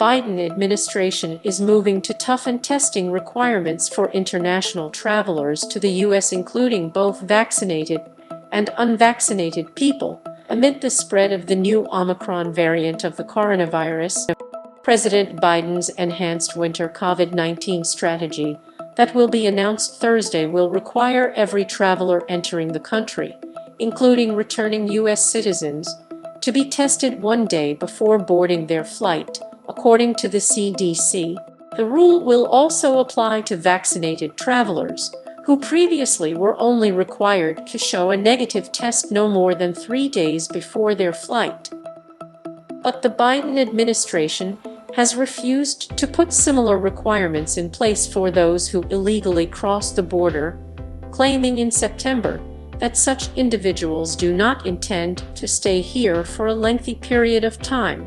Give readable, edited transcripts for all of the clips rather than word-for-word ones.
Biden administration is moving to toughen testing requirements for international travelers to the U.S., including both vaccinated and unvaccinated people, amid the spread of the new Omicron variant of the coronavirus. President Biden's enhanced winter COVID-19 strategy that will be announced Thursday will require every traveler entering the country, including returning U.S. citizens, to be tested 1 day before boarding their flight, according to the CDC. The rule will also apply to vaccinated travelers, who previously were only required to show a negative test no more than 3 days before their flight. But the Biden administration has refused to put similar requirements in place for those who illegally cross the border, claiming in September that such individuals do not intend to stay here for a lengthy period of time.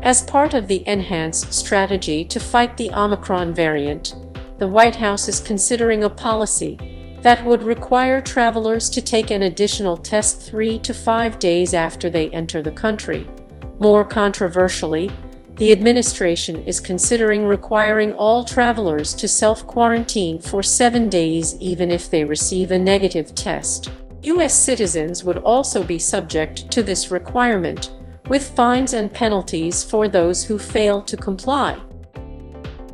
As part of the enhanced strategy to fight the Omicron variant, the White House is considering a policy that would require travelers to take an additional test 3 to 5 days after they enter the country. More controversially, the administration is considering requiring all travelers to self-quarantine for 7 days even if they receive a negative test. U.S. citizens would also be subject to this requirement, with fines and penalties for those who fail to comply.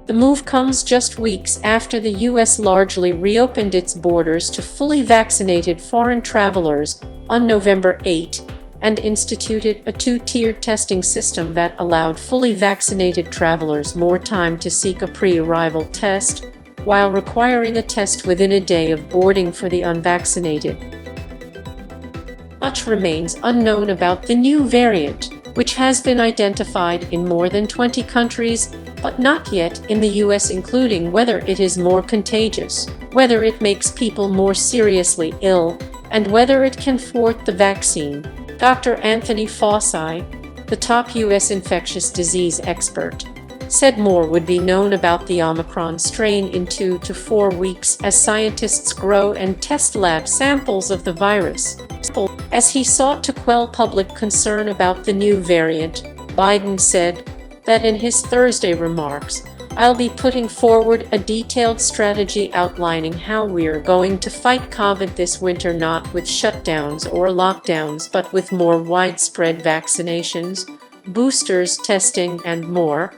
The move comes just weeks after the U.S. largely reopened its borders to fully vaccinated foreign travelers on November 8 and instituted a two-tiered testing system that allowed fully vaccinated travelers more time to seek a pre-arrival test, while requiring a test within a day of boarding for the unvaccinated. Much remains unknown about the new variant, which has been identified in more than 20 countries, but not yet in the U.S., including whether it is more contagious, whether it makes people more seriously ill, and whether it can thwart the vaccine. Dr. Anthony Fauci, the top U.S. infectious disease expert, said more would be known about the Omicron strain in 2 to 4 weeks as scientists grow and test lab samples of the virus. As he sought to quell public concern about the new variant, Biden said that in his Thursday remarks, "I'll be putting forward a detailed strategy outlining how we're going to fight COVID this winter, not with shutdowns or lockdowns, but with more widespread vaccinations, boosters, testing, and more."